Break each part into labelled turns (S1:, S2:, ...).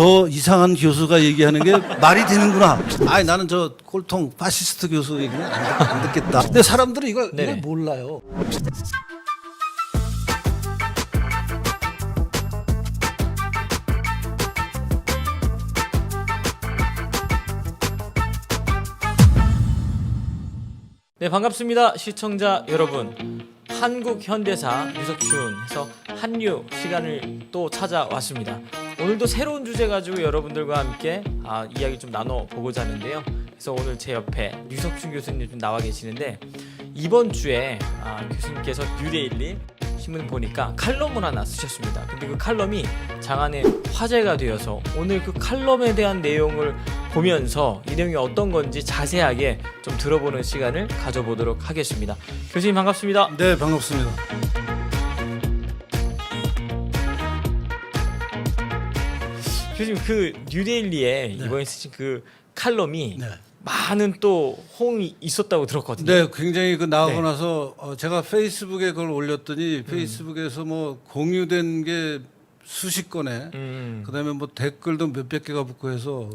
S1: 저 이상한 교수가 얘기하는 게 말이 되는구나. 아니 나는 저 꼴통 파시스트 교수 얘기는 안 듣겠다. 근데 사람들은 이걸
S2: 네네.
S1: 몰라요.
S2: 네, 반갑습니다. 시청자 여러분. 한국 현대사 유석춘 해서 한류 시간을 또 찾아왔습니다. 오늘도 새로운 주제 가지고 여러분들과 함께 이야기 좀 나눠보고자 하는데요. 그래서 오늘 제 옆에 유석춘 교수님 좀 나와 계시는데, 이번 주에 교수님께서 뉴데일리 신문 보니까 칼럼을 하나 쓰셨습니다. 근데 그 칼럼이 장안의 화제가 되어서 오늘 그 칼럼에 대한 내용을 보면서 이 내용이 어떤 건지 자세하게 좀 들어보는 시간을 가져보도록 하겠습니다. 교수님 반갑습니다.
S1: 네, 반갑습니다.
S2: 교수님, 그 뉴데일리에
S1: 네.
S2: 이번에 쓰신 그 칼럼이
S1: 네.
S2: 많은 또 호응이 있었다고 들었거든요.
S1: 네, 굉장히 그 나오고
S2: 네.
S1: 나서 제가 페이스북에 그걸 올렸더니 페이스북에서 뭐 공유된 게 수십 건에 그다음에 뭐 댓글도 몇백 개가 붙고 해서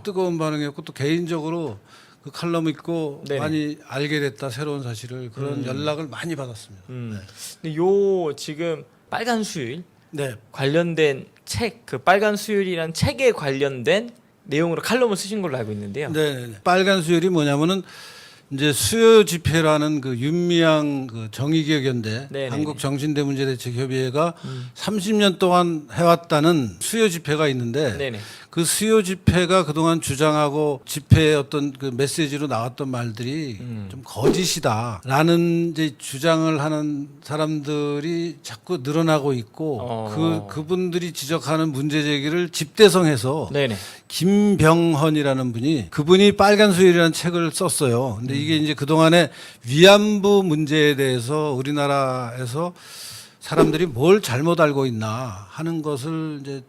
S1: 뜨거운 반응이었고, 또 개인적으로 그 칼럼 읽고
S2: 네네.
S1: 많이 알게 됐다, 새로운 사실을, 그런 연락을 많이 받았습니다. 네.
S2: 근데 요 지금 빨간 수요일
S1: 네.
S2: 관련된 책, 그 빨간 수요일이라는 책에 관련된 내용으로 칼럼을 쓰신 걸로 알고 있는데요.
S1: 네. 빨간 수요일이 뭐냐면은 이제 수요 집회라는 그 윤미향 그 정의기억연대
S2: 네네네.
S1: 한국정신대문제대책협의회가 30년 동안 해왔다는 수요 집회가 있는데,
S2: 네네.
S1: 그 수요 집회가 그동안 주장하고 집회의 어떤 그 메시지로 나왔던 말들이 좀 거짓이다라는 이제 주장을 하는 사람들이 자꾸 늘어나고 있고, 그분들이 지적하는 문제 제기를 집대성해서
S2: 네네.
S1: 김병헌이라는 그분이 빨간 수요일이라는 책을 썼어요. 근데 이게 이제 그동안에 위안부 문제에 대해서 우리나라에서 사람들이 뭘 잘못 알고 있나 하는 것을 이제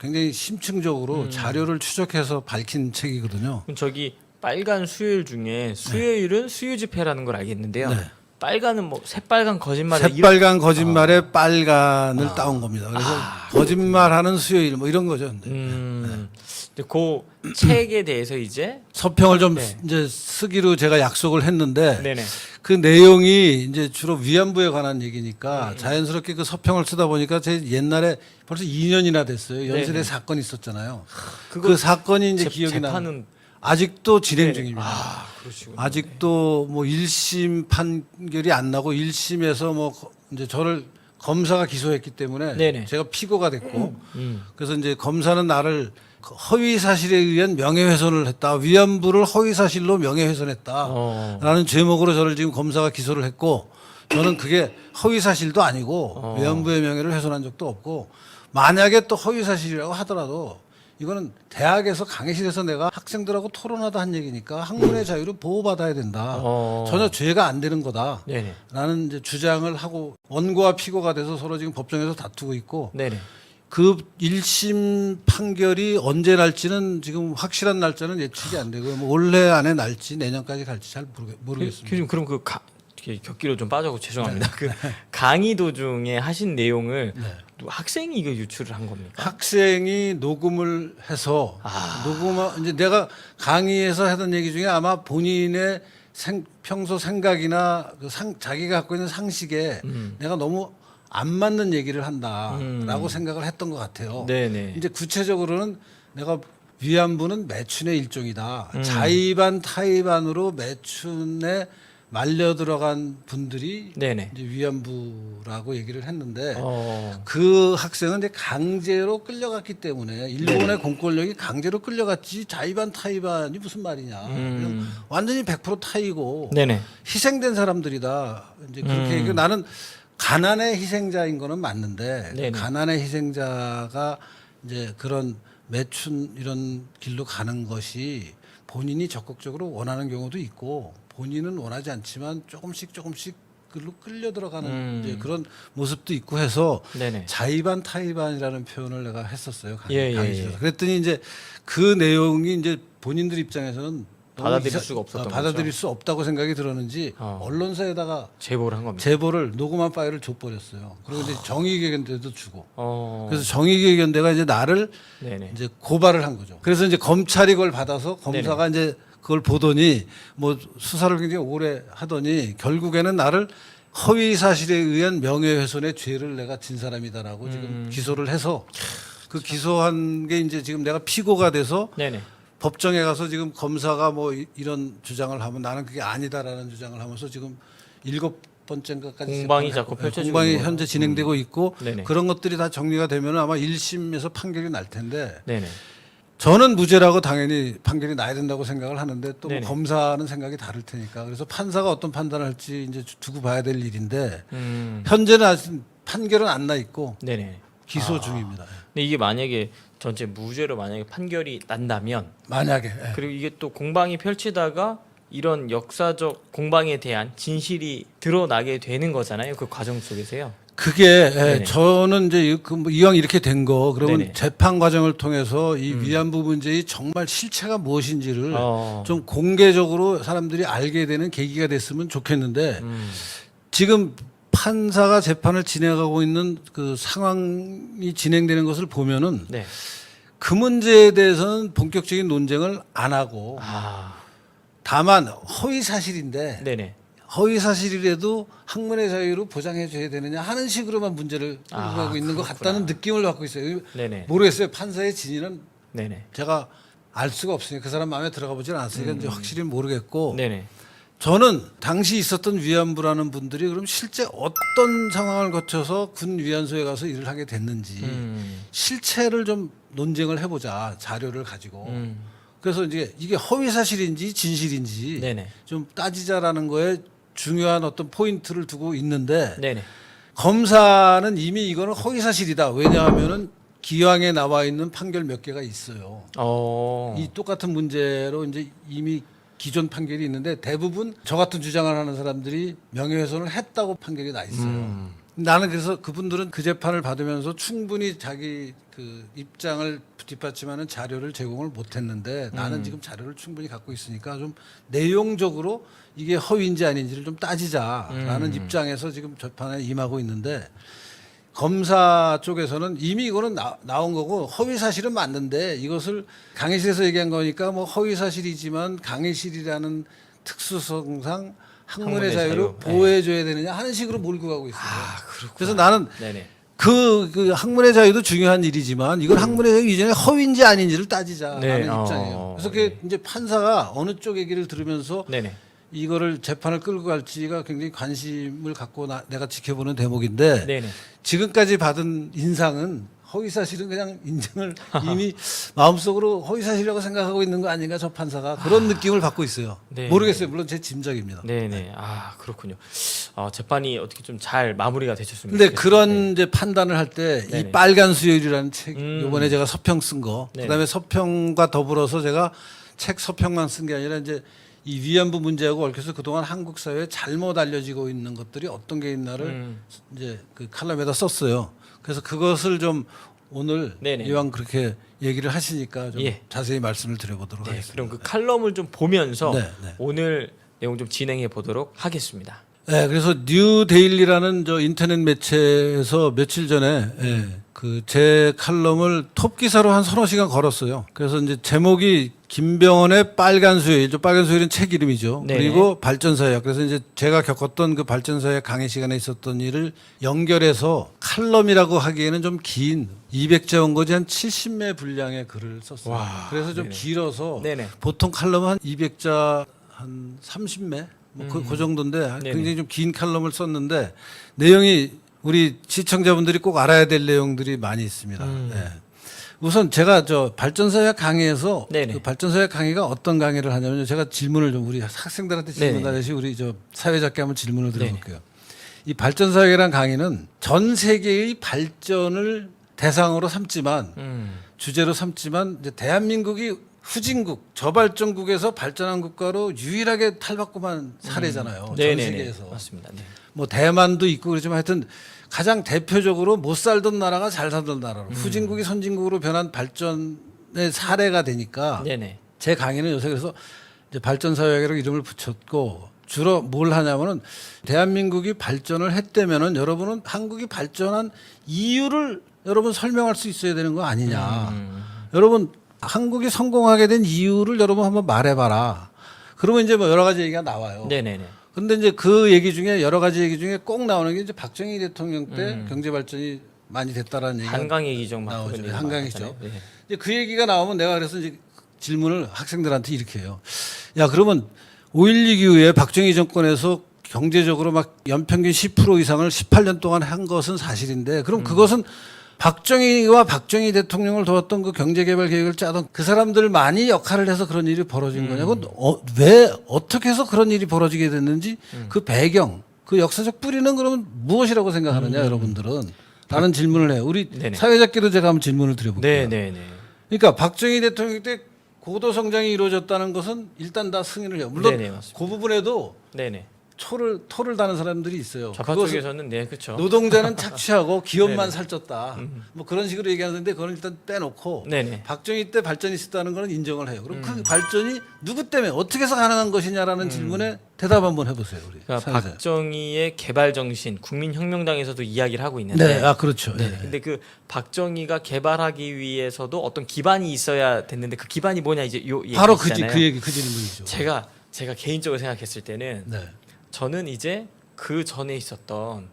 S1: 굉장히 심층적으로 자료를 추적해서 밝힌 책이거든요.
S2: 그럼 저기 빨간 수요일 중에 수요일은 수요 집회라는 걸 알겠는데요.
S1: 네.
S2: 빨간은 뭐 새빨간 거짓말.
S1: 새빨간 거짓말에 빨간을 따온 겁니다. 그래서 거짓말하는 수요일 뭐 이런 거죠.
S2: 근데 그 책에 대해서 이제
S1: 서평을 좀
S2: 네.
S1: 이제 쓰기로 제가 약속을 했는데,
S2: 네네.
S1: 그 내용이 이제 주로 위안부에 관한 얘기니까 자연스럽게 그 서평을 쓰다 보니까 제 옛날에 벌써 2년이나 됐어요. 연설에
S2: 네네.
S1: 사건이 있었잖아요.
S2: 그거
S1: 그 사건이 이제 기억이 나.
S2: 재판은
S1: 아직도 진행
S2: 네네.
S1: 중입니다.
S2: 그러시군요.
S1: 아직도 뭐 1심 판결이 안 나고 1심에서 뭐 이제 저를 검사가 기소했기 때문에
S2: 네네.
S1: 제가 피고가 됐고, 그래서 이제 검사는 나를 허위 사실에 의한 명예훼손을 했다, 위안부를 허위 사실로 명예훼손했다라는 제목으로 저를 지금 검사가 기소를 했고, 저는 그게 허위 사실도 아니고 위안부의 명예를 훼손한 적도 없고, 만약에 또 허위 사실이라고 하더라도 이거는 대학에서 강의실에서 내가 학생들하고 토론하다 한 얘기니까 학문의 자유를 보호받아야 된다. 전혀 죄가 안 되는 거다.
S2: 네네.
S1: 라는 이제 주장을 하고, 원고와 피고가 돼서 서로 지금 법정에서 다투고 있고,
S2: 네네.
S1: 그 1심 판결이 언제 날지는 지금 확실한 날짜는 예측이 안 되고, 뭐 올해 안에 날지 내년까지 갈지 잘 모르겠습니다.
S2: 교수님, 그럼 그 격기로 좀 빠져고 죄송합니다. 그 강의 도중에 하신 내용을 또 학생이 이거 유출을 한 겁니까?
S1: 학생이 녹음을 해서 이제 내가 강의에서 하던 얘기 중에 아마 본인의 평소 생각이나 자기가 갖고 있는 상식에 내가 너무 안 맞는 얘기를 한다라고 생각을 했던 것 같아요.
S2: 네네.
S1: 이제 구체적으로는 내가 위안부는 매춘의 일종이다. 자의반 타의반으로 매춘에 말려 들어간 분들이
S2: 네네.
S1: 이제 위안부라고 얘기를 했는데,
S2: 어.
S1: 그 학생은 이제 강제로 끌려갔기 때문에, 일본의 공권력이 강제로 끌려갔지 자의반 타의반이 무슨 말이냐. 그냥 완전히 100% 타의고
S2: 네네.
S1: 희생된 사람들이다. 이제 그렇게 얘기하고, 나는 가난의 희생자인 거는 맞는데,
S2: 네네.
S1: 가난의 희생자가 이제 그런 매춘 이런 길로 가는 것이 본인이 적극적으로 원하는 경우도 있고, 본인은 원하지 않지만 조금씩 그로 끌려 들어가는 이제 그런 모습도 있고 해서
S2: 네네.
S1: 자의반 타의반이라는 표현을 내가 했었어요.
S2: 예, 예,
S1: 강의실에서.
S2: 예.
S1: 그랬더니 이제 그 내용이 이제 본인들 입장에서는
S2: 받아들일 수가 없었던
S1: 받아들일 수 없다고 생각이 들었는지 언론사에다가
S2: 제보를 한 겁니다.
S1: 제보를 녹음한 파일을 줘버렸어요. 그리고 이제 정의개견대도 주고.
S2: 어.
S1: 그래서 정의개견대가 이제 나를
S2: 네네.
S1: 이제 고발을 한 거죠. 그래서 이제 검찰이 그걸 받아서 검사가 이제 그걸 보더니 뭐 수사를 굉장히 오래 하더니 결국에는 나를 허위 사실에 의한 명예훼손의 죄를 내가 진 사람이다라고 지금 기소를 해서 그 기소한 게 이제 지금 내가 피고가 돼서
S2: 네네.
S1: 법정에 가서 지금 검사가 뭐 이런 주장을 하면 나는 그게 아니다라는 주장을 하면서 지금 7번째인가까지
S2: 공방이 자꾸 펼쳐지고
S1: 공방이
S2: 있는
S1: 현재 진행되고 있고
S2: 네네.
S1: 그런 것들이 다 정리가 되면 아마 1심에서 판결이 날 텐데
S2: 네네.
S1: 저는 무죄라고 당연히 판결이 나야 된다고 생각을 하는데 또뭐
S2: 네네.
S1: 검사는 생각이 다를 테니까 그래서 판사가 어떤 판단을 할지 이제 두고 봐야 될 일인데
S2: 음.
S1: 현재는 아직 판결은 안 나 있고
S2: 네네.
S1: 기소 중입니다.
S2: 근데 이게 만약에 전체 무죄로 만약에 판결이 난다면
S1: 만약에 예.
S2: 그리고 이게 또 공방이 펼치다가 이런 역사적 공방에 대한 진실이 드러나게 되는 거잖아요. 그 과정 속에서요.
S1: 그게
S2: 네네.
S1: 저는 이제 뭐 이왕 이렇게 된 거 그러면
S2: 네네.
S1: 재판 과정을 통해서 이 위안부 문제의 정말 실체가 무엇인지를
S2: 어.
S1: 좀 공개적으로 사람들이 알게 되는 계기가 됐으면 좋겠는데 지금 판사가 재판을 진행하고 있는 그 상황이 진행되는 것을 보면은
S2: 네.
S1: 그 문제에 대해서는 본격적인 논쟁을 안 하고
S2: 아.
S1: 다만 허위 사실인데
S2: 네네.
S1: 허위 사실이라도 학문의 자유로 보장해 줘야 되느냐 하는 식으로만 문제를 끌고
S2: 아,
S1: 가고 있는 것
S2: 그렇구나.
S1: 같다는 느낌을 받고 있어요.
S2: 네네.
S1: 모르겠어요. 판사의 진위는
S2: 네네.
S1: 제가 알 수가 없으니까 그 사람 마음에 들어가 보지는 않았으니까 이제 확실히 모르겠고
S2: 네네.
S1: 저는 당시 있었던 위안부라는 분들이 그럼 실제 어떤 상황을 거쳐서 군 위안소에 가서 일을 하게 됐는지 실체를 좀 논쟁을 해보자 자료를 가지고 그래서 이제 이게 허위 사실인지 진실인지
S2: 네네.
S1: 좀 따지자라는 거에 중요한 어떤 포인트를 두고 있는데
S2: 네네.
S1: 검사는 이미 이거는 허위 사실이다. 왜냐하면은 기왕에 나와 있는 판결 몇 개가 있어요.
S2: 어.
S1: 이 똑같은 문제로 이제 이미 기존 판결이 있는데 대부분 저 같은 주장을 하는 사람들이 명예훼손을 했다고 판결이 나 있어요. 나는 그래서 그분들은 그 재판을 받으면서 충분히 자기 그 입장을 뒷받침하는 자료를 제공을 못했는데 나는 지금 자료를 충분히 갖고 있으니까 좀 내용적으로 이게 허위인지 아닌지를 좀 따지자라는 입장에서 지금 재판에 임하고 있는데 검사 쪽에서는 이미 이거는 나온 거고 허위 사실은 맞는데 이것을 강의실에서 얘기한 거니까 뭐 허위 사실이지만 강의실이라는 특수성상 학문의 자유를 보호해줘야 되느냐 하는 식으로 몰고 가고 있어요.
S2: 아, 그렇구나.
S1: 그래서 나는
S2: 네네.
S1: 그 학문의 자유도 중요한 일이지만 이건 학문의 자유 이전에 허위인지 아닌지를 따지자라는
S2: 네.
S1: 입장이에요. 그래서 그게 이제 판사가 어느 쪽 얘기를 들으면서
S2: 네네.
S1: 이거를 재판을 끌고 갈지가 굉장히 관심을 갖고 내가 지켜보는 대목인데
S2: 네네.
S1: 지금까지 받은 인상은 허위 사실은 그냥 인정을 이미 마음속으로 허위 사실이라고 생각하고 있는 거 아닌가 저 판사가 그런 느낌을 받고 있어요.
S2: 네.
S1: 모르겠어요. 물론 제 짐작입니다.
S2: 네네. 아 그렇군요. 재판이 어떻게 좀 잘 마무리가 되셨습니다.
S1: 근데 그런 이제 판단을 할 때 이
S2: 네네.
S1: 빨간 수요일이라는 책 이번에 제가 서평 쓴 거
S2: 네네.
S1: 그다음에 서평과 더불어서 제가 책 서평만 쓴 게 아니라 이제 이 위안부 문제하고 얽혀서 그동안 한국 사회에 잘못 알려지고 있는 것들이 어떤 게 있나를 이제 그 칼럼에다 썼어요. 그래서 그것을 좀 오늘
S2: 네네.
S1: 이왕 그렇게 얘기를 하시니까 좀
S2: 예.
S1: 자세히 말씀을 드려보도록
S2: 네,
S1: 하겠습니다.
S2: 그럼 그 칼럼을 좀 보면서
S1: 네, 네.
S2: 오늘 내용 좀 진행해 보도록 하겠습니다.
S1: 네, 그래서 뉴 데일리라는 저 인터넷 매체에서 며칠 전에 그 제 칼럼을 톱 기사로 한 서너 시간 걸었어요. 그래서 이제 제목이 김병헌의 빨간 수요일, 저 빨간 수요일은 책 이름이죠.
S2: 네네.
S1: 그리고 발전사역. 그래서 이제 제가 겪었던 그 발전사역 강의 시간에 있었던 일을 연결해서 칼럼이라고 하기에는 좀 긴 200자 원고지 한 70매 분량의 글을 썼어요.
S2: 와,
S1: 그래서 좀
S2: 네네.
S1: 길어서
S2: 네네.
S1: 보통 칼럼은 한 200자 한 30매 그 정도인데
S2: 네네.
S1: 굉장히 좀 긴 칼럼을 썼는데 내용이 우리 시청자분들이 꼭 알아야 될 내용들이 많이 있습니다. 네. 우선 제가 저 발전사역 강의에서
S2: 네네.
S1: 그 발전사역 강의가 어떤 강의를 하냐면 제가 질문을 좀 우리 학생들한테 질문하듯이 우리 저 사회자께 한번 질문을 드려볼게요. 이 발전사역이라는 강의는 전 세계의 발전을 대상으로 삼지만 주제로 삼지만 이제 대한민국이 후진국 저발전국에서 발전한 국가로 유일하게 탈바꿈한 사례잖아요. 전
S2: 네네네.
S1: 세계에서.
S2: 맞습니다. 네.
S1: 뭐 대만도 있고 그렇지만 하여튼 가장 대표적으로 못 살던 나라가 잘 살던 나라로 후진국이 선진국으로 변한 발전의 사례가 되니까
S2: 네네.
S1: 제 강의는 요새 그래서 이제 발전사회라고 이름을 붙였고 주로 뭘 하냐면은 대한민국이 발전을 했다면은 여러분은 한국이 발전한 이유를 여러분 설명할 수 있어야 되는 거 아니냐. 여러분 한국이 성공하게 된 이유를 여러분 한번 말해봐라. 그러면 이제 뭐 여러 가지 얘기가 나와요.
S2: 네네네.
S1: 근데 이제 그 얘기 중에 여러 가지 얘기 중에 꼭 나오는 게 이제 박정희 대통령 때 경제 발전이 많이 됐다라는 얘기가
S2: 한강 얘기죠, 막
S1: 나오죠.
S2: 그런 얘기
S1: 한강이죠.
S2: 많았잖아요. 네.
S1: 이제 그 얘기가 나오면 내가 그래서 이제 질문을 학생들한테 이렇게 해요. 야, 그러면 5.16 이후에 박정희 정권에서 경제적으로 막 연평균 10% 이상을 18년 동안 한 것은 사실인데 그럼 그것은 박정희와 박정희 대통령을 도왔던 그 경제개발 계획을 짜던 그 사람들만이 역할을 해서 그런 일이 벌어진 거냐고 왜 어떻게 해서 그런 일이 벌어지게 됐는지 그 배경 그 역사적 뿌리는 그러면 무엇이라고 생각하느냐 여러분들은 라는 질문을 해요. 우리
S2: 네네.
S1: 사회자끼도 제가 한번 질문을 드려볼게요.
S2: 네네네.
S1: 그러니까 박정희 대통령 때 고도 성장이 이루어졌다는 것은 일단 다 승인을 해요. 물론
S2: 네네, 맞습니다.
S1: 그 부분에도
S2: 네네.
S1: 토를 다는 사람들이 있어요.
S2: 좌파
S1: 그것은
S2: 쪽에서는 네, 그렇죠.
S1: 노동자는 착취하고 기업만
S2: 네네.
S1: 살쪘다. 뭐 그런 식으로 얘기하는데 그건 일단 빼놓고
S2: 네네.
S1: 박정희 때 발전이 있었다는 거는 인정을 해요. 그럼 그 발전이 누구 때문에 어떻게 해서 가능한 것이냐라는 질문에 대답 한번 해보세요. 우리
S2: 그러니까
S1: 사회자.
S2: 박정희의 개발 정신, 국민혁명당에서도 이야기를 하고 있는데.
S1: 네, 아 그렇죠.
S2: 네.
S1: 네.
S2: 근데 그 박정희가 개발하기 위해서도 어떤 기반이 있어야 됐는데 그 기반이 뭐냐 이제 요
S1: 바로
S2: 얘기잖아요.
S1: 그 질문이죠.
S2: 제가 개인적으로 생각했을 때는
S1: 네.
S2: 저는 이제 그 전에 있었던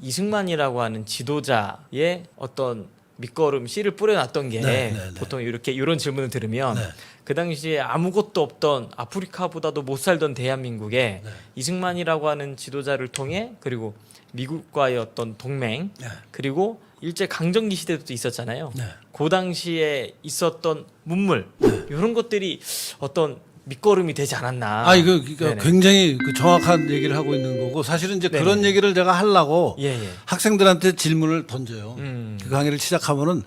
S2: 이승만이라고 하는 지도자의 어떤 밑거름 씨를 뿌려놨던 게
S1: 네, 네, 네.
S2: 보통 이렇게 이런 질문을 들으면
S1: 네.
S2: 그 당시에 아무것도 없던 아프리카보다도 못 살던 대한민국에
S1: 네.
S2: 이승만이라고 하는 지도자를 통해 그리고 미국과의 어떤 동맹
S1: 네.
S2: 그리고 일제 강점기 시대도 있었잖아요.
S1: 네.
S2: 그 당시에 있었던 문물 이런 것들이 어떤 밑거름이 되지 않았나.
S1: 아 이거 그러니까
S2: 네네.
S1: 굉장히 그 정확한 얘기를 하고 있는 거고 사실은 이제
S2: 네네.
S1: 그런 얘기를 내가 하려고
S2: 예, 예.
S1: 학생들한테 질문을 던져요. 그 강의를 시작하면은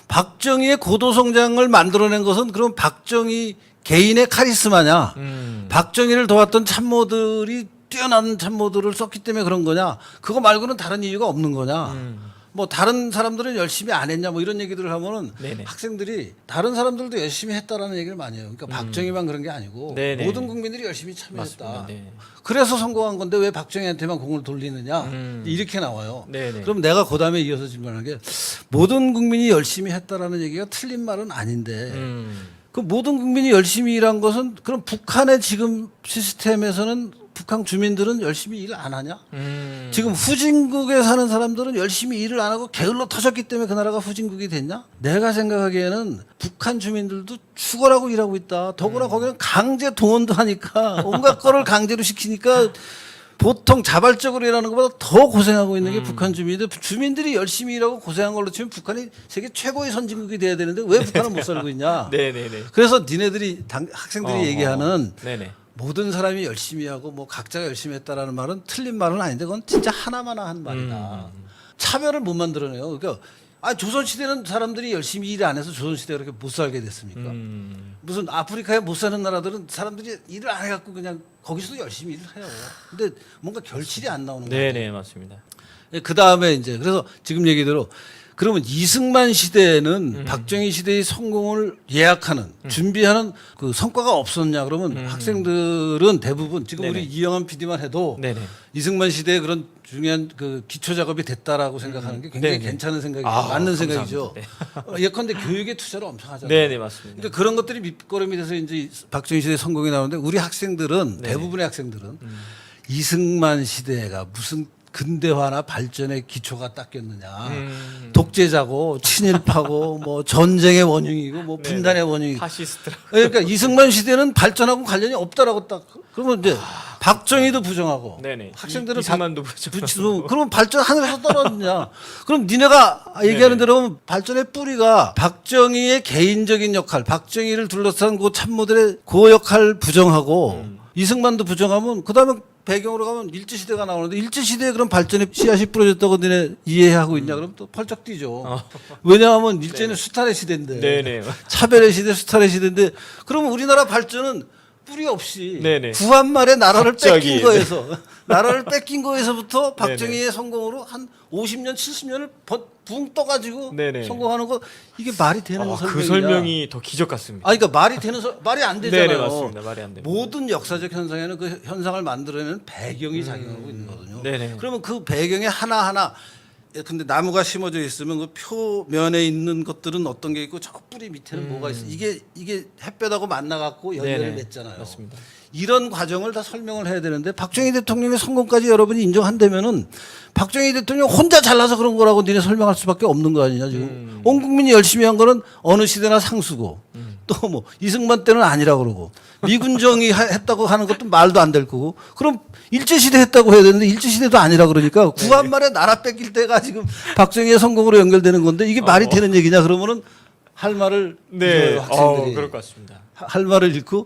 S1: 박정희의 고도 성장을 만들어낸 것은 그럼 박정희 개인의 카리스마냐? 박정희를 도왔던 참모들이 뛰어난 참모들을 썼기 때문에 그런 거냐? 그거 말고는 다른 이유가 없는 거냐? 뭐 다른 사람들은 열심히 안 했냐? 뭐 이런 얘기들을 하면은
S2: 네네.
S1: 학생들이 다른 사람들도 열심히 했다라는 얘기를 많이 해요. 그러니까 박정희만 그런 게 아니고
S2: 네네.
S1: 모든 국민들이 열심히 참여했다.
S2: 맞습니다. 네.
S1: 그래서 성공한 건데 왜 박정희한테만 공을 돌리느냐? 이렇게 나와요.
S2: 네네.
S1: 그럼 내가 그 다음에 이어서 질문하는 게 모든 국민이 열심히 했다라는 얘기가 틀린 말은 아닌데 그 모든 국민이 열심히 일한 것은 그럼 북한의 지금 시스템에서는 북한 주민들은 열심히 일 안 하냐? 지금 후진국에 사는 사람들은 열심히 일을 안 하고 게을러 터졌기 때문에 그 나라가 후진국이 됐냐? 내가 생각하기에는 북한 주민들도 죽어라고 일하고 있다. 더구나 거기는 강제 동원도 하니까 온갖 거를 강제로 시키니까 보통 자발적으로 일하는 것보다 더 고생하고 있는 게 북한 주민인데 주민들이 열심히 일하고 고생한 걸로 치면 북한이 세계 최고의 선진국이 돼야 되는데 왜 북한은 못 살고 있냐?
S2: 네네네.
S1: 그래서 니네들이 학생들이 얘기하는
S2: 네네.
S1: 모든 사람이 열심히 하고 뭐 각자가 열심히 했다라는 말은 틀린 말은 아닌데 그건 진짜 하나마나 한 말이다. 차별을 못 만들어내요. 그러니까 조선시대는 사람들이 열심히 일 안 해서 조선시대가 그렇게 못 살게 됐습니까? 무슨 아프리카에 못 사는 나라들은 사람들이 일을 안 해갖고 그냥 거기서도 열심히 일을 해요. 근데 뭔가 결실이 안 나오는 거예요.
S2: 네네 맞습니다.
S1: 그 다음에 이제 그래서 지금 얘기대로 그러면 이승만 시대에는 박정희 시대의 성공을 예약하는 준비하는 그 성과가 없었냐 그러면 학생들은 대부분 지금
S2: 네네.
S1: 우리 이영환 PD만 해도
S2: 네네.
S1: 이승만 시대에 그런 중요한 그 기초 작업이 됐다라고 생각하는 게 굉장히
S2: 네네.
S1: 괜찮은 생각이죠.
S2: 아,
S1: 맞는
S2: 감사합니다.
S1: 생각이죠. 예컨대 교육에 투자를 엄청 하잖아요.
S2: 네네 맞습니다.
S1: 그러니까 그런 것들이 밑거름이 돼서 이제 박정희 시대 성공이 나오는데 우리 학생들은
S2: 네네.
S1: 대부분의 학생들은 이승만 시대가 무슨 근대화나 발전의 기초가 닦였느냐. 독재자고 친일파고 뭐 전쟁의 원흉이고 뭐 분단의 원흉이고.
S2: 파시스트라.
S1: 그러니까 이승만 시대는 발전하고 관련이 없다라고 딱 그러면 이제 박정희도 부정하고
S2: 네네.
S1: 학생들은
S2: 이승만도 부정하고.
S1: 그러면 발전 하늘에서 떨어졌냐? 그럼 니네가 얘기하는 대로 보면 발전의 뿌리가 박정희의 개인적인 역할, 박정희를 둘러싼 그 참모들의 그 역할 부정하고 이승만도 부정하면 그 다음에 배경으로 가면 일제시대가 나오는데 일제시대에 그런 발전의 씨앗이 뿌려졌다고 너네 이해하고 있냐? 그러면 또 펄쩍 뛰죠. 왜냐하면 일제는 수탈의 시대인데
S2: 네네.
S1: 차별의 시대, 수탈의 시대인데 그러면 우리나라 발전은 뿌리 없이
S2: 네네.
S1: 구한말에 나라를
S2: 갑자기.
S1: 뺏긴 거에서 나라를 뺏긴 거에서부터
S2: 네네.
S1: 박정희의 성공으로 한 50년 70년을 붕 떠가지고
S2: 네네.
S1: 성공하는 거 이게 말이 되는 설명이냐?
S2: 그 설명이 더 기적 같습니다.
S1: 그러니까 말이 되는 말이 안 되잖아요.
S2: 네네 맞습니다. 말이 안 됩니다.
S1: 모든 역사적 현상에는 그 현상을 만들어내는 배경이 작용하고 있는 거거든요.
S2: 네네.
S1: 그러면 그 배경에 하나하나 근데 나무가 심어져 있으면 그 표면에 있는 것들은 어떤 게 있고 저 뿌리 밑에는 뭐가 있어. 이게 햇볕하고 만나 갖고 열매를
S2: 네네.
S1: 맺잖아요.
S2: 맞습니다.
S1: 이런 과정을 다 설명을 해야 되는데 박정희 대통령의 성공까지 여러분이 인정한다면은 박정희 대통령 혼자 잘나서 그런 거라고 니네 설명할 수밖에 없는 거 아니냐 지금. 온 국민이 열심히 한 거는 어느 시대나 상수고 또 뭐 이승만 때는 아니라 그러고 미군정이 했다고 하는 것도 말도 안 될 거고 그럼 일제시대 했다고 해야 되는데 일제시대도 아니라 그러니까 구한말에 나라 뺏길 때가 지금 박정희의 성공으로 연결되는 건데 이게 말이 되는 얘기냐 그러면은 할 말을
S2: 네.
S1: 잃어요, 학생들이.
S2: 그럴 것 같습니다.
S1: 할 말을 잃고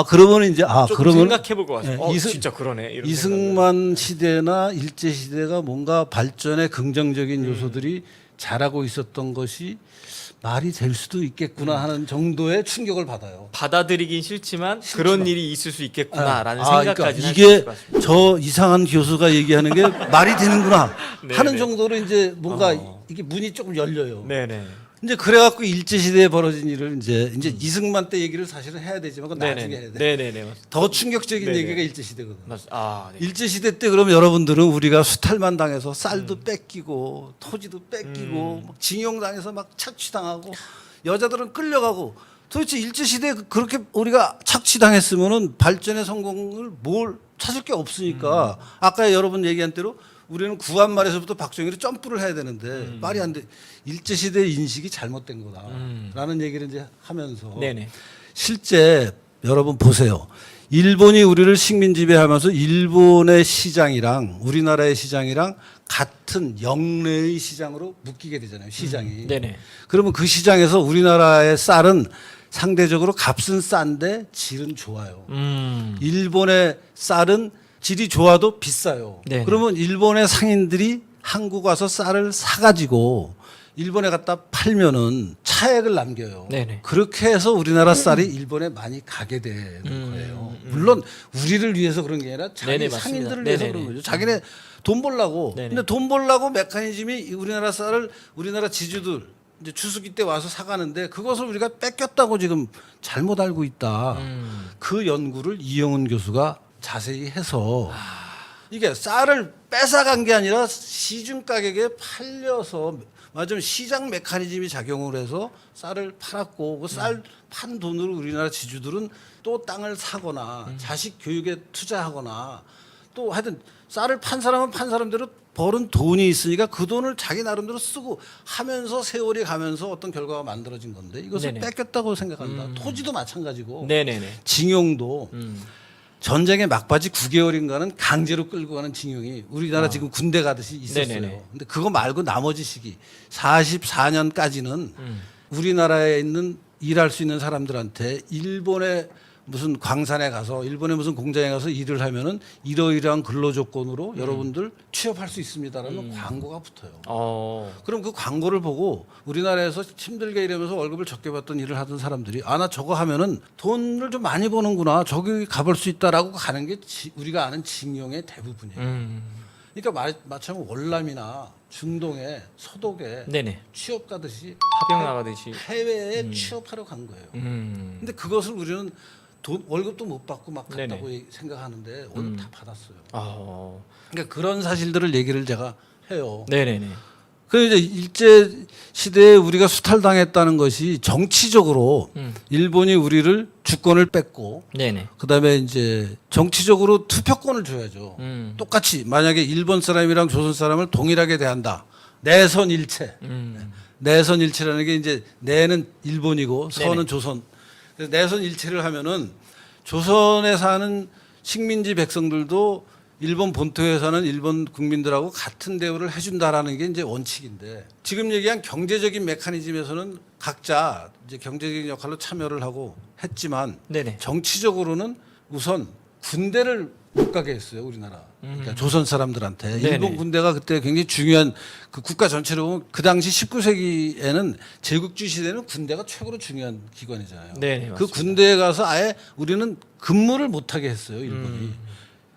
S1: 그러면 이제
S2: 좀
S1: 그러면
S2: 생각해볼 것 같습니다.
S1: 예,
S2: 진짜 그러네. 이런
S1: 이승만 시대나 일제 시대가 뭔가 발전의 긍정적인 요소들이 자라고 있었던 것이 말이 될 수도 있겠구나 하는 정도의 충격을 받아요.
S2: 받아들이긴 싫지만 그런 일이 있을 수 있겠구나라는
S1: 그러니까
S2: 생각까지
S1: 이게 저 이상한 교수가 얘기하는 게 말이 되는구나
S2: 네네.
S1: 하는 정도로 이제 뭔가 이게 문이 조금 열려요.
S2: 네네.
S1: 이제 그래갖고 일제 시대에 벌어진 일을 이제 이승만 때 얘기를 사실은 해야 되지만 그건 나중에 해야 돼.
S2: 네네네. 맞습니다.
S1: 더 충격적인
S2: 네네.
S1: 얘기가 일제 시대거든.
S2: 네.
S1: 일제 시대 때 그럼 여러분들은 우리가 수탈만 당해서 쌀도 뺏기고 토지도 뺏기고 막 징용당해서 막 착취당하고 여자들은 끌려가고 도대체 일제 시대에 그렇게 우리가 착취당했으면은 발전의 성공을 뭘 찾을 게 없으니까 아까 여러분 얘기한 대로 우리는 구한말에서부터 박정희로 점프를 해야 되는데 말이 안 돼. 일제 시대의 인식이 잘못된 거다라는 얘기를 이제 하면서
S2: 네네.
S1: 실제 여러분 보세요. 일본이 우리를 식민 지배하면서 일본의 시장이랑 우리나라의 시장이랑 같은 영내의 시장으로 묶이게 되잖아요. 시장이.
S2: 네네.
S1: 그러면 그 시장에서 우리나라의 쌀은 상대적으로 값은 싼데 질은 좋아요. 일본의 쌀은 질이 좋아도 비싸요.
S2: 네네.
S1: 그러면 일본의 상인들이 한국 와서 쌀을 사가지고 일본에 갖다 팔면은 차액을 남겨요.
S2: 네네.
S1: 그렇게 해서 우리나라 쌀이 일본에 많이 가게 되는 거예요. 물론 우리를 위해서 그런 게 아니라 자기
S2: 네네, 맞습니다.
S1: 상인들을 위해서
S2: 네네네.
S1: 그런 거죠. 자기네 돈 벌라고.
S2: 네네.
S1: 근데 돈 벌라고 메커니즘이 우리나라 쌀을 우리나라 지주들 이제 추수기 때 와서 사가는데 그것을 우리가 뺏겼다고 지금 잘못 알고 있다. 그 연구를 이영훈 교수가 자세히 해서 이게 쌀을 뺏어간 게 아니라 시중 가격에 팔려서 맞으면 시장 메커니즘이 작용을 해서 쌀을 팔았고 그 쌀 판 돈으로 우리나라 지주들은 또 땅을 사거나 자식 교육에 투자하거나 또 하여튼 쌀을 판 사람은 판 사람대로 벌은 돈이 있으니까 그 돈을 자기 나름대로 쓰고 하면서 세월이 가면서 어떤 결과가 만들어진 건데 이것을
S2: 네네.
S1: 뺏겼다고 생각한다. 토지도 마찬가지고
S2: 네네네.
S1: 징용도 전쟁의 막바지 9개월인가는 강제로 끌고 가는 징용이 우리나라 지금 군대 가듯이 있었어요.
S2: 네네네.
S1: 근데 그거 말고 나머지 시기 44년까지는 우리나라에 있는 일할 수 있는 사람들한테 일본의 무슨 광산에 가서 일본의 무슨 공장에 가서 일을 하면은 이러이러한 근로 조건으로 여러분들 취업할 수 있습니다라는 광고가 붙어요. 그럼 그 광고를 보고 우리나라에서 힘들게 일하면서 월급을 적게 받던 일을 하던 사람들이 나 저거 하면은 돈을 좀 많이 버는구나 저기 가볼 수 있다라고 가는 게 우리가 아는 징용의 대부분이에요. 그러니까 마찬가지로 월남이나 중동에 서독에
S2: 네네.
S1: 취업 가듯이
S2: 파병 나가듯이.
S1: 해외에 취업하러 간 거예요. 근데 그것을 우리는 월급도 못 받고 막 갔다고 생각하는데 월급 다 받았어요. 그러니까 그런 사실들을 얘기를 제가 해요.
S2: 네네네.
S1: 그래서 이제 일제 시대에 우리가 수탈당했다는 것이 정치적으로 일본이 우리를 주권을 뺐고
S2: 네네.
S1: 그다음에 이제 정치적으로 투표권을 줘야죠. 똑같이 만약에 일본 사람이랑 조선 사람을 동일하게 대한다. 내선일체. 내선일체라는 게 이제 내는 일본이고 선은
S2: 네네.
S1: 조선. 그래서 내선일체를 하면은 조선에 사는 식민지 백성들도 일본 본토에 사는 일본 국민들하고 같은 대우를 해준다라는 게 이제 원칙인데 지금 얘기한 경제적인 메커니즘에서는 각자 이제 경제적인 역할로 참여를 하고 했지만
S2: 네네.
S1: 정치적으로는 우선 군대를 못 가게 했어요, 우리나라. 그러니까 조선 사람들한테.
S2: 네네.
S1: 일본 군대가 그때 굉장히 중요한 그 국가 전체로 보면 그 당시 19세기에는 제국주의 시대는 군대가 최고로 중요한 기관이잖아요.
S2: 네네,
S1: 그
S2: 맞습니다.
S1: 군대에 가서 아예 우리는 근무를 못 하게 했어요, 일본이.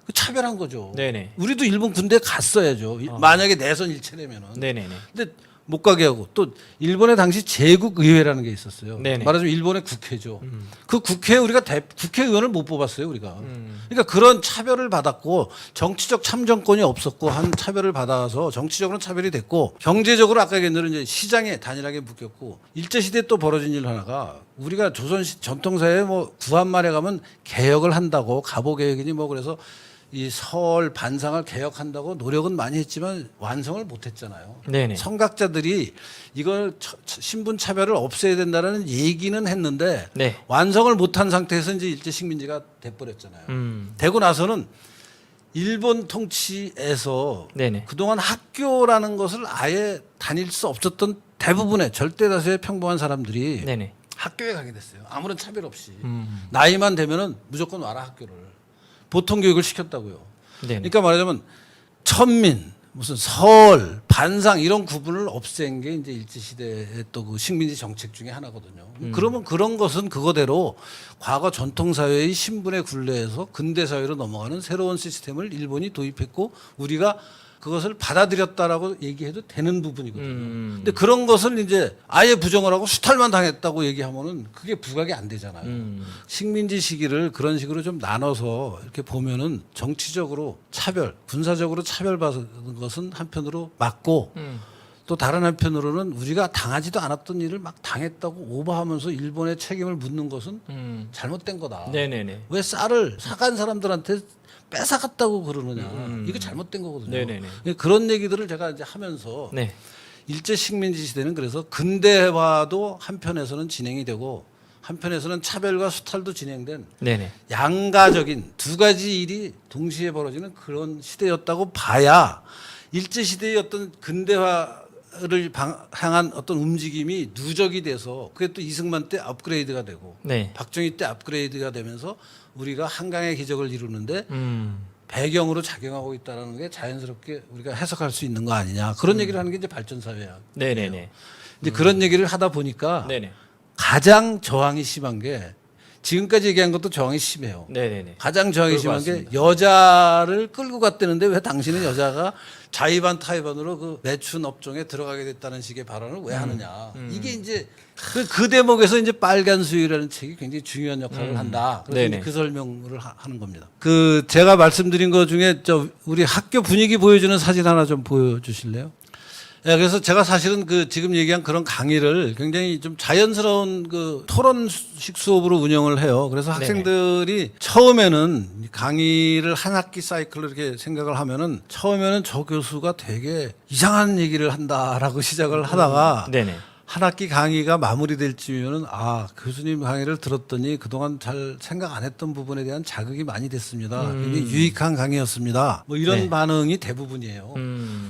S1: 그 차별한 거죠.
S2: 네네.
S1: 우리도 일본 군대에 갔어야죠. 만약에 내선 일체라면은.
S2: 네네네.
S1: 근데 못 가게 하고 또 일본의 당시 제국 의회라는 게 있었어요.
S2: 네네.
S1: 말하자면 일본의 국회죠. 그 국회에 우리가 국회의원을 못 뽑았어요, 우리가. 그러니까 그런 차별을 받았고 정치적 참정권이 없었고 한 차별을 받아서 정치적으로는 차별이 됐고 경제적으로 아까 얘기한 이제 시장에 단일하게 묶였고 일제 시대에 또 벌어진 일 하나가 우리가 조선 전통사회에 뭐 구한말에 가면 개혁을 한다고 가보 개혁이니 뭐 그래서 이 설 반상을 개혁한다고 노력은 많이 했지만 완성을 못 했잖아요.
S2: 네네.
S1: 선각자들이 이걸 신분 차별을 없애야 된다는 얘기는 했는데
S2: 네.
S1: 완성을 못한 상태에서 이제 일제 식민지가 돼버렸잖아요. 되고 나서는 일본 통치에서
S2: 네네.
S1: 그동안 학교라는 것을 아예 다닐 수 없었던 대부분의 절대 다수의 평범한 사람들이
S2: 네네.
S1: 학교에 가게 됐어요. 아무런 차별 없이 나이만 되면은 무조건 와라 학교를. 보통 교육을 시켰다고요.
S2: 네네.
S1: 그러니까 말하자면 천민, 무슨 설, 반상 이런 구분을 없앤 게 이제 일제 시대의 또 그 식민지 정책 중에 하나거든요. 그러면 그런 것은 그거대로 과거 전통 사회의 신분의 굴레에서 근대 사회로 넘어가는 새로운 시스템을 일본이 도입했고 우리가 그것을 받아들였다라고 얘기해도 되는 부분이거든요. 근데 그런 것을 이제 아예 부정을 하고 수탈만 당했다고 얘기하면은 그게 부각이 안 되잖아요. 식민지 시기를 그런 식으로 좀 나눠서 이렇게 보면은 정치적으로 차별, 군사적으로 차별받는 것은 한편으로 맞고 또 다른 한편으로는 우리가 당하지도 않았던 일을 막 당했다고 오버하면서 일본의 책임을 묻는 것은 잘못된 거다.
S2: 네네네.
S1: 왜 쌀을 사간 사람들한테 뺏어갔다고 그러느냐. 이거 잘못된 거거든요.
S2: 네네네.
S1: 그런 얘기들을 제가 이제 하면서
S2: 네.
S1: 일제 식민지 시대는 그래서 근대화도 한편에서는 진행이 되고 한편에서는 차별과 수탈도 진행된
S2: 네네.
S1: 양가적인 두 가지 일이 동시에 벌어지는 그런 시대였다고 봐야 일제 시대의 어떤 근대화를 향한 어떤 움직임이 누적이 돼서 그게 또 이승만 때 업그레이드가 되고
S2: 네.
S1: 박정희 때 업그레이드가 되면서 우리가 한강의 기적을 이루는데 배경으로 작용하고 있다는 게 자연스럽게 우리가 해석할 수 있는 거 아니냐 그런 얘기를 하는 게 이제 발전사회야.
S2: 네네네.
S1: 이제 그런 얘기를 하다 보니까
S2: 네네.
S1: 가장 저항이 심한 게 지금까지 얘기한 것도 저항이 심해요.
S2: 네네네.
S1: 가장 저항이
S2: 그럴
S1: 심한
S2: 것
S1: 게
S2: 같습니다.
S1: 여자를 끌고 갔다는데 왜 당신은 여자가 자의반 타의반으로 그 매춘 업종에 들어가게 됐다는 식의 발언을 왜 하느냐. 이게 이제 그 대목에서 이제 빨간 수유라는 책이 굉장히 중요한 역할을 한다. 그래서
S2: 네네.
S1: 이제 그 설명을 하는 겁니다. 그 제가 말씀드린 것 중에 저 우리 학교 분위기 보여주는 사진 하나 좀 보여주실래요? 예, 그래서 제가 사실은 그 지금 얘기한 그런 강의를 굉장히 좀 자연스러운 그 토론식 수업으로 운영을 해요. 그래서 학생들이 처음에는 강의를 한 학기 사이클로 이렇게 생각을 하면은 처음에는 저 교수가 되게 이상한 얘기를 한다라고 시작을 하다가
S2: 네네.
S1: 한 학기 강의가 마무리될 쯤이면은 아 교수님 강의를 들었더니 그동안 잘 생각 안 했던 부분에 대한 자극이 많이 됐습니다. 굉장히 유익한 강의였습니다. 뭐 이런
S2: 네.
S1: 반응이 대부분이에요.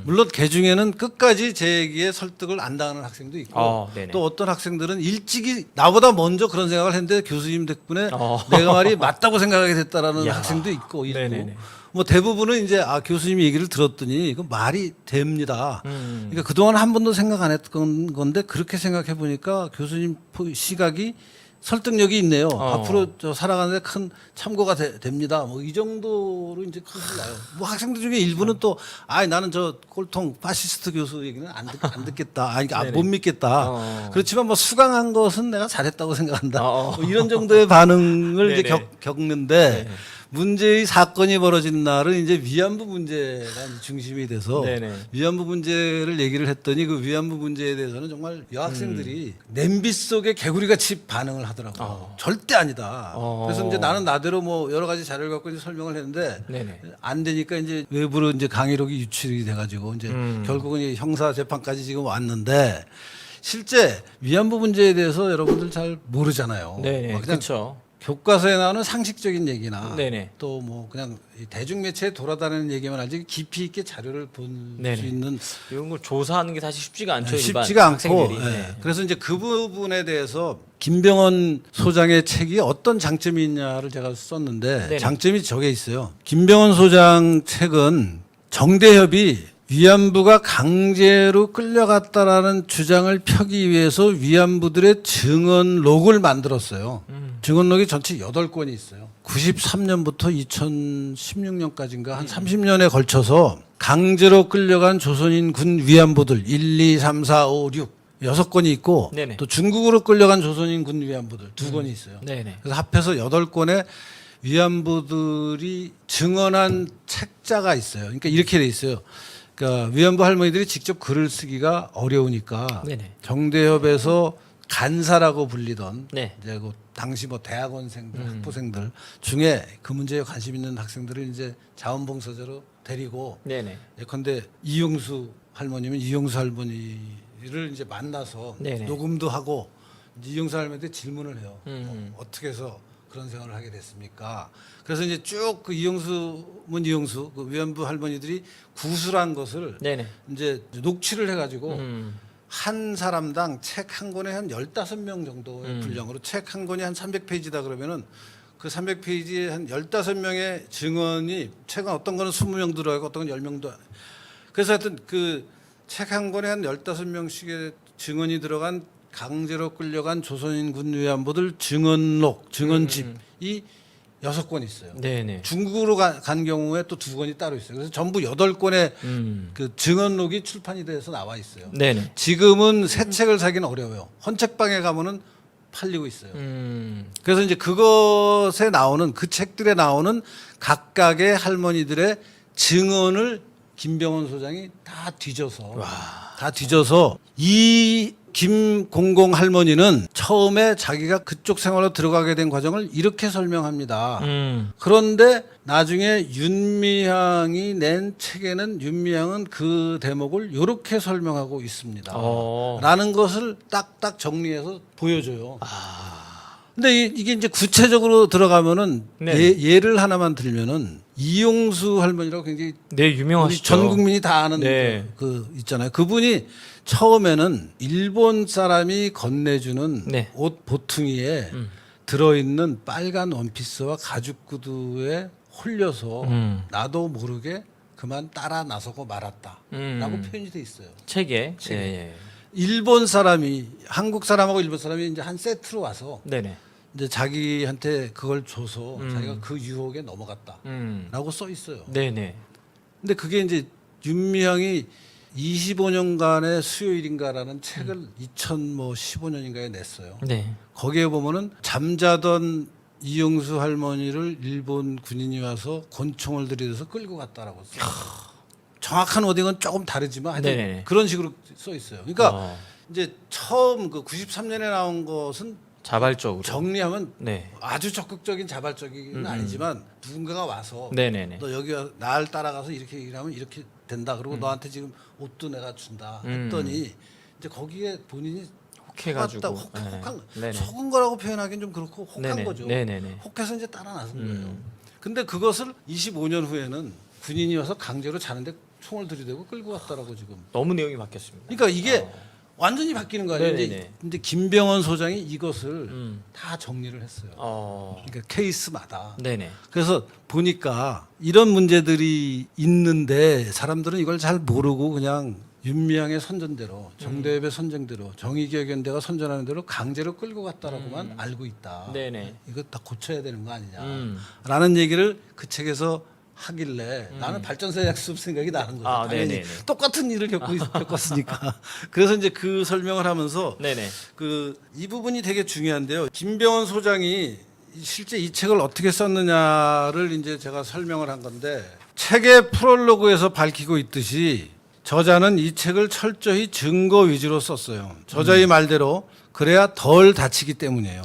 S1: 물론 그 중에는 끝까지 제 얘기에 설득을 안 당하는 학생도 있고
S2: 네네.
S1: 또 어떤 학생들은 일찍이 나보다 먼저 그런 생각을 했는데 교수님 덕분에
S2: 어.
S1: 내가 말이 맞다고 생각하게 됐다라는
S2: 야.
S1: 학생도 있고
S2: 네네네.
S1: 뭐 대부분은 이제 아 교수님 얘기를 들었더니 이거 말이 됩니다. 그러니까 그동안 한 번도 생각 안 했던 건데 그렇게 생각해 보니까 교수님 시각이 설득력이 있네요. 앞으로 저 살아가는데 큰 참고가 됩니다. 뭐 이 정도로 이제 큰일 나요. 뭐 학생들 중에 일부는 또 아 나는 저 꼴통 파시스트 교수 얘기는 안 듣겠다. 못 믿겠다. 그렇지만 뭐 수강한 것은 내가 잘했다고 생각한다. 뭐 이런 정도의 반응을 이제
S2: 네네.
S1: 겪는데 문제의 사건이 벌어진 날은 이제 위안부 문제가 이제 중심이 돼서
S2: 네네.
S1: 위안부 문제를 얘기를 했더니 그 위안부 문제에 대해서는 정말 여학생들이 냄비 속에 개구리같이 반응을 하더라고요. 절대 아니다. 그래서 이제 나는 나대로 뭐 여러 가지 자료를 갖고 이제 설명을 했는데
S2: 네네.
S1: 안 되니까 이제 외부로 이제 강의록이 유출이 돼가지고 이제 결국은 이 형사 재판까지 지금 왔는데 실제 위안부 문제에 대해서 여러분들 잘 모르잖아요.
S2: 네네.
S1: 그냥
S2: 그렇죠.
S1: 교과서에 나오는 상식적인 얘기나
S2: 네네.
S1: 또 뭐 그냥 이 대중매체에 돌아다니는 얘기만 알지 깊이 있게 자료를 볼
S2: 네네.
S1: 수 있는
S2: 이런 걸 조사하는 게 사실 쉽지가 않죠. 일반
S1: 쉽지가 않고
S2: 학생들이.
S1: 예.
S2: 네.
S1: 그래서 이제 그 부분에 대해서 김병헌 소장의 책이 어떤 장점이 있냐를 제가 썼는데
S2: 네네.
S1: 장점이 저게 있어요. 김병헌 소장 책은 정대협이 위안부가 강제로 끌려갔다라는 주장을 펴기 위해서 위안부들의 증언록을 만들었어요. 증언록이 전체 8권이 있어요. 93년부터 2016년까지인가 한 30년에 걸쳐서 강제로 끌려간 조선인 군 위안부들 1, 2, 3, 4, 5, 6 6권이 있고
S2: 네네.
S1: 또 중국으로 끌려간 조선인 군 위안부들 2권이 있어요.
S2: 네네.
S1: 그래서 합해서 8권의 위안부들이 증언한 책자가 있어요. 그러니까 이렇게 돼 있어요. 그러니까 위안부 할머니들이 직접 글을 쓰기가 어려우니까
S2: 네네.
S1: 정대협에서 간사라고 불리던
S2: 네.
S1: 이제 그 당시 뭐 대학원생들, 학부생들 중에 그 문제에 관심 있는 학생들을 이제 자원봉사자로 데리고
S2: 네네.
S1: 예컨대 이용수 할머니면 이용수 할머니를 이제 만나서
S2: 네네.
S1: 녹음도 하고 이제 이용수 할머니한테 질문을 해요. 어떻게 해서 그런 생활을 하게 됐습니까? 그래서 이제 쭉 그 이용수면 이용수 그 위안부 할머니들이 구술한 것을
S2: 네네.
S1: 이제 녹취를 해가지고 한 사람당 책 한 권에 한 15명 정도의 분량으로 책 한 권이 한 300페이지다 그러면은 그 300페이지에 한 15명의 증언이 책은 어떤 거는 20명 들어가고 어떤 건 10명도 그래서 하여튼 그 책 한 권에 한 15명씩의 증언이 들어간 강제로 끌려간 조선인 군 위안부들 증언록, 증언집이 6권 있어요.
S2: 네네.
S1: 중국으로 간 경우에 또 2권이 따로 있어요. 그래서 전부 8권의 그 증언록이 출판이 돼서 나와 있어요.
S2: 네네.
S1: 지금은 새 책을 사기는 어려워요. 헌책방에 가면은 팔리고 있어요. 그래서 이제 그것에 나오는 그 책들에 나오는 각각의 할머니들의 증언을 김병헌 소장이 다 뒤져서 이 김공공 할머니는 처음에 자기가 그쪽 생활로 들어가게 된 과정을 이렇게 설명합니다. 그런데 나중에 윤미향이 낸 책에는 윤미향은 그 대목을 이렇게 설명하고 있습니다. 라는 것을 딱딱 정리해서 보여줘요. 근데 이게 이제 구체적으로 들어가면은
S2: 네.
S1: 예를 하나만 들면은 이용수 할머니라고 굉장히
S2: 네,
S1: 우리
S2: 유명하시죠.
S1: 전 국민이 다 아는
S2: 네.
S1: 그 있잖아요. 그분이 처음에는 일본 사람이 건네주는
S2: 네.
S1: 옷 보퉁이에 들어있는 빨간 원피스와 가죽 구두에 홀려서 나도 모르게 그만 따라 나서고 말았다라고 표현이 돼 있어요.
S2: 책에.
S1: 책에.
S2: 예.
S1: 일본 사람이 한국 사람하고 일본 사람이 이제 한 세트로 와서
S2: 네네.
S1: 이제 자기한테 그걸 줘서 자기가 그 유혹에 넘어갔다라고 써 있어요.
S2: 네네.
S1: 근데 그게 이제 윤미향이 25년간의 수요일인가라는 책을 2015년인가에 냈어요.
S2: 네.
S1: 거기에 보면은 잠자던 이용수 할머니를 일본 군인이 와서 권총을 들이대서 끌고 갔다라고 써요. 정확한 워딩은 조금 다르지만 하여튼
S2: 네네네.
S1: 그런 식으로 써 있어요. 그러니까 이제 처음 그 93년에 나온 것은
S2: 자발적으로.
S1: 정리하면
S2: 네.
S1: 아주 적극적인 자발적인 아니지만 누군가가 와서
S2: 네네네.
S1: 너 여기 날 따라가서 이렇게 일하면 이렇게 된다. 그리고 너한테 지금 옷도 내가 준다. 했더니 이제 거기에 본인이
S2: 혹해가지고.
S1: 혹한
S2: 네네.
S1: 속은 거라고 표현하기는 좀 그렇고 혹한
S2: 네네.
S1: 거죠.
S2: 네네네.
S1: 혹해서 이제 따라 나선 거예요. 근데 그것을 25년 후에는 군인이 와서 강제로 자는데 총을 들이대고 끌고 왔다라고 지금.
S2: 너무 내용이 바뀌었습니다.
S1: 그러니까 이게 완전히 바뀌는 거 아니에요.
S2: 네네네.
S1: 근데 김병헌 소장이 이것을 다 정리를 했어요. 그러니까 케이스마다.
S2: 네네.
S1: 그래서 보니까 이런 문제들이 있는데 사람들은 이걸 잘 모르고 그냥 윤미향의 선전대로 정대협의 선전대로 정의기억연대가 선전하는 대로 강제로 끌고 갔다라고만 알고 있다.
S2: 네네.
S1: 이거 다 고쳐야 되는 거 아니냐라는 얘기를 그 책에서 하길래 나는 발전소 약속 생각이 나는 거죠.
S2: 아,
S1: 당연히
S2: 네네네.
S1: 똑같은 일을 겪었으니까. 그래서 이제 그 설명을 하면서
S2: 네네.
S1: 이 부분이 되게 중요한데요. 김병헌 소장이 실제 이 책을 어떻게 썼느냐를 이제 제가 설명을 한 건데 책의 프롤로그에서 밝히고 있듯이 저자는 이 책을 철저히 증거 위주로 썼어요. 저자의 말대로 그래야 덜 다치기 때문이에요.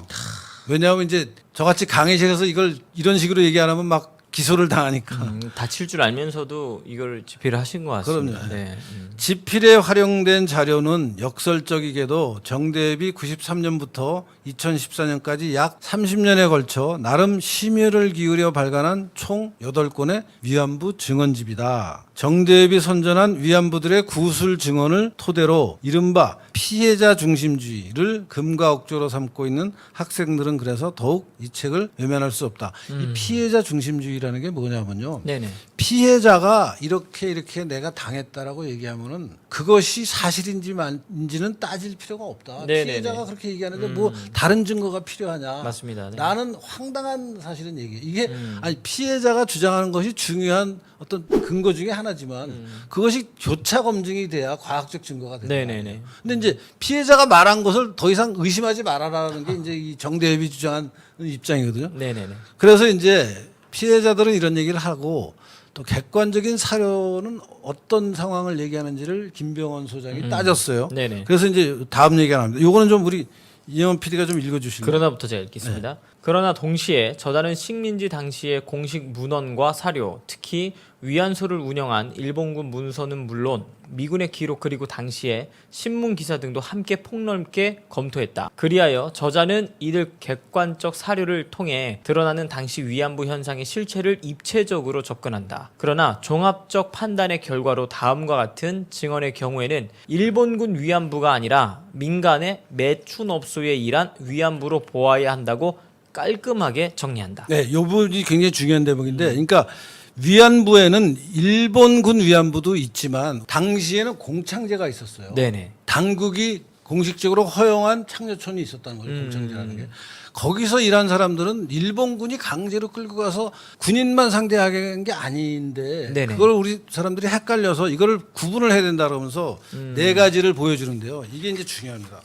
S1: 왜냐하면 이제 저같이 강의실에서 이걸 이런 식으로 얘기 안 하면 막 기소를 당하니까.
S2: 다칠 줄 알면서도 이걸 집필을 하신 것 같습니다.
S1: 그럼요.
S2: 네.
S1: 집필에 활용된 자료는 역설적이게도 정대협이 93년부터 2014년까지 약 30년에 걸쳐 나름 심혈을 기울여 발간한 총 8건의 위안부 증언집이다. 정대협이 선전한 위안부들의 구술 증언을 토대로 이른바 피해자 중심주의를 금과 억조로 삼고 있는 학생들은 그래서 더욱 이 책을 외면할 수 없다. 이 피해자 중심주의라는 게 뭐냐면요.
S2: 네네.
S1: 피해자가 이렇게 내가 당했다라고 얘기하면은 그것이 사실인지는 따질 필요가 없다.
S2: 네네네.
S1: 피해자가 그렇게 얘기하는데 뭐 다른 증거가 필요하냐.
S2: 맞습니다. 네.
S1: 나는 황당한 사실은 얘기해. 이게 아니 피해자가 주장하는 것이 중요한 어떤 근거 중에 하나지만 그것이 교차 검증이 돼야 과학적 증거가 된다.
S2: 네네네.
S1: 근데 이제 피해자가 말한 것을 더 이상 의심하지 말아라는 게 이제 이 정대협이 주장한 입장이거든요.
S2: 네네네.
S1: 그래서 이제 피해자들은 이런 얘기를 하고 또 객관적인 사료는 어떤 상황을 얘기하는지를 김병원 소장이 따졌어요.
S2: 네네.
S1: 그래서 이제 다음 얘기가 나옵니다. 요거는 좀 우리 이영원 PD가 좀 읽어주실래요?
S2: 그러나부터 제가 읽겠습니다. 그러나 동시에 저자는 식민지 당시의 공식 문헌과 사료, 특히 위안소를 운영한 일본군 문서는 물론 미군의 기록 그리고 당시의 신문 기사 등도 함께 폭넓게 검토했다. 그리하여 저자는 이들 객관적 사료를 통해 드러나는 당시 위안부 현상의 실체를 입체적으로 접근한다. 그러나 종합적 판단의 결과로 다음과 같은 증언의 경우에는 일본군 위안부가 아니라 민간의 매춘업소에 일한 위안부로 보아야 한다고 깔끔하게 정리한다.
S1: 네, 이 부분이 굉장히 중요한 대목인데, 그러니까 위안부에는 일본군 위안부도 있지만 당시에는 공창제가 있었어요.
S2: 네네.
S1: 당국이 공식적으로 허용한 창녀촌이 있었다는 거죠. 공창제라는 게. 거기서 일한 사람들은 일본군이 강제로 끌고 가서 군인만 상대하게 한 게 아닌데
S2: 네네.
S1: 그걸 우리 사람들이 헷갈려서 이걸 구분을 해야 된다 그러면서 네 가지를 보여주는데요. 이게 이제 중요합니다.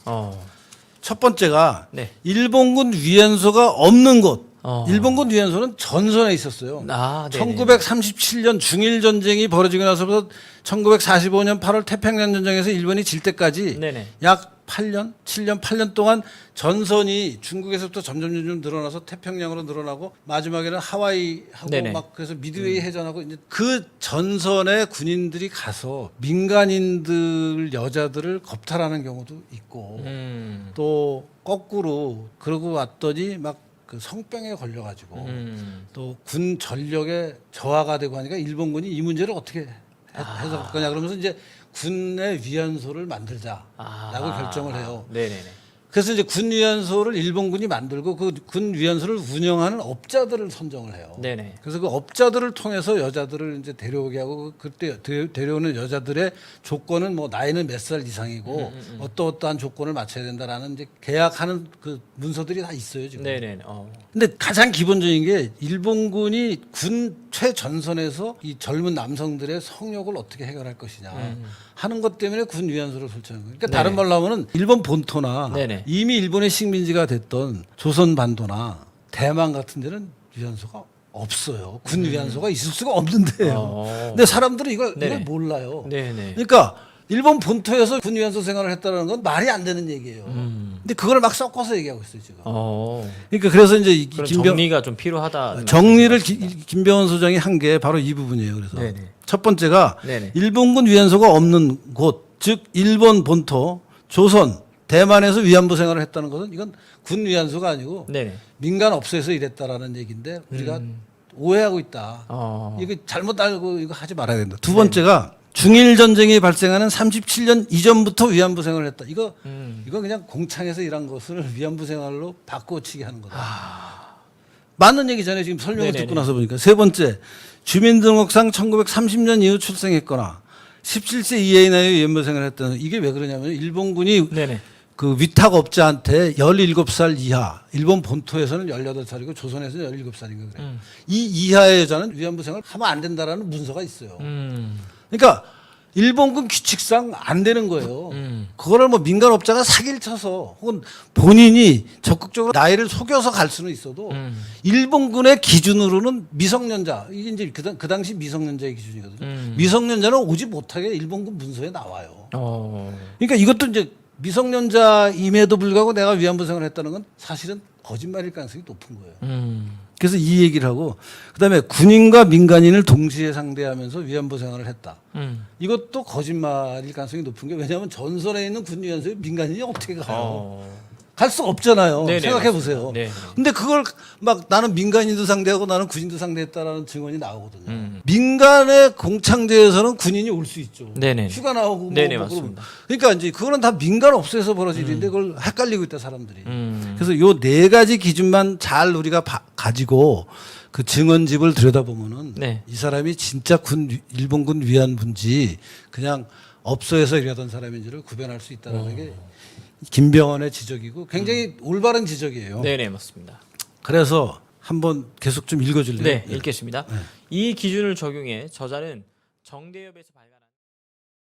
S1: 첫 번째가
S2: 네.
S1: 일본군 위안소가 없는 곳.
S2: 어.
S1: 일본군 위안소는 전선에 있었어요.
S2: 아, 네네.
S1: 1937년 중일 전쟁이 벌어지고 나서부터 1945년 8월 태평양 전쟁에서 일본이 질 때까지
S2: 네네.
S1: 약 8년 동안 전선이 중국에서부터 점점 늘어나서 태평양으로 늘어나고 마지막에는 하와이하고
S2: 네네.
S1: 막 그래서 미드웨이 해전하고 이제 그 전선에 군인들이 가서 민간인들 여자들을 겁탈하는 경우도 있고 또 거꾸로 그러고 왔더니 막 그 성병에 걸려가지고 또 군 전력에 저하가 되고 하니까 일본군이 이 문제를 어떻게 해석할 거냐 그러면서 이제 군의 위안소를 만들자라고 결정을 해요.
S2: 네네네.
S1: 그래서 이제 군 위안소를 일본군이 만들고 그 군 위안소를 운영하는 업자들을 선정을 해요.
S2: 네네.
S1: 그래서 그 업자들을 통해서 여자들을 이제 데려오게 하고 그때 데려오는 여자들의 조건은 뭐 나이는 몇 살 이상이고 어떠한 조건을 맞춰야 된다라는 이제 계약하는 그 문서들이 다 있어요 지금.
S2: 네네.
S1: 근데 가장 기본적인 게 일본군이 군 최전선에서 이 젊은 남성들의 성욕을 어떻게 해결할 것이냐 하는 것 때문에 군 위안소를 설치하는 거예요. 그러니까
S2: 네네.
S1: 다른 말로 하면은 일본 본토나
S2: 네네.
S1: 이미 일본의 식민지가 됐던 조선 반도나 대만 같은 데는 위안소가 없어요. 군 위안소가 있을 수가 없는데요. 근데 사람들은 이걸
S2: 네네.
S1: 몰라요.
S2: 네네.
S1: 그러니까 일본 본토에서 군 위안소 생활을 했다는 건 말이 안 되는 얘기예요. 근데 그걸 막 섞어서 얘기하고 있어요 지금. 그러니까 그래서 이제 이
S2: 그런 정리가 좀 필요하다.
S1: 정리를 김병원 소장이 한 게 바로 이 부분이에요. 그래서
S2: 네네.
S1: 첫 번째가
S2: 네네.
S1: 일본군 위안소가 없는 곳, 즉 일본 본토, 조선, 대만에서 위안부 생활을 했다는 것은 이건 군 위안소가 아니고
S2: 네네.
S1: 민간 업소에서 일했다라는 얘기인데 우리가 오해하고 있다. 이거 잘못 알고 이거 하지 말아야 된다. 두 번째가 중일 전쟁이 발생하는 37년 이전부터 위안부 생활을 했다. 이거 그냥 공창에서 일한 것을 위안부 생활로 바꿔치기 하는 거다. 맞는 얘기잖아요. 지금 설명을
S2: 네네네.
S1: 듣고 나서 보니까. 세 번째, 주민등록상 1930년 이후 출생했거나 17세 이하의 나이에 위안부 생활을 했다는 이게 왜 그러냐면 일본군이
S2: 네네.
S1: 그 위탁업자한테 17살 이하, 일본 본토에서는 18살이고 조선에서는 17살인가 그래요. 이 이하의 여자는 위안부 생활 하면 안 된다라는 문서가 있어요. 그러니까 일본군 규칙상 안 되는 거예요. 그거를 뭐 민간업자가 사기를 쳐서 혹은 본인이 적극적으로 나이를 속여서 갈 수는 있어도 일본군의 기준으로는 미성년자, 이게 이제 그 당시 미성년자의 기준이거든요. 미성년자는 오지 못하게 일본군 문서에 나와요. 그러니까 이것도 이제 미성년자임에도 불구하고 내가 위안부 생활을 했다는 건 사실은 거짓말일 가능성이 높은 거예요. 그래서 이 얘기를 하고 그다음에 군인과 민간인을 동시에 상대하면서 위안부 생활을 했다. 이것도 거짓말일 가능성이 높은 게 왜냐하면 전선에 있는 군위원소에 민간인이 어떻게 가요? 갈 수가 없잖아요.
S2: 네네,
S1: 생각해 보세요.
S2: 네.
S1: 근데 그걸 막 나는 민간인도 상대하고 나는 군인도 상대했다라는 증언이 나오거든요. 민간의 공창제에서는 군인이 올 수 있죠.
S2: 네네.
S1: 휴가 나오고 뭐
S2: 네네,
S1: 뭐
S2: 맞습니다.
S1: 그러니까 이제 그거는 다 민간 업소에서 벌어질 일인데 그걸 헷갈리고 있다 사람들이. 그래서 요 네 가지 기준만 잘 우리가 가지고 그 증언집을 들여다보면은
S2: 네.
S1: 이 사람이 진짜 일본군 위안부인지 그냥 업소에서 일하던 사람인지를 구별할 수 있다는 게 김병원의 지적이고 굉장히 올바른 지적이에요.
S2: 네네 맞습니다.
S1: 그래서 한번 계속 좀 읽어줄래요?
S2: 네, 읽겠습니다. 이 기준을 적용해 저자는 정대협에서 발간한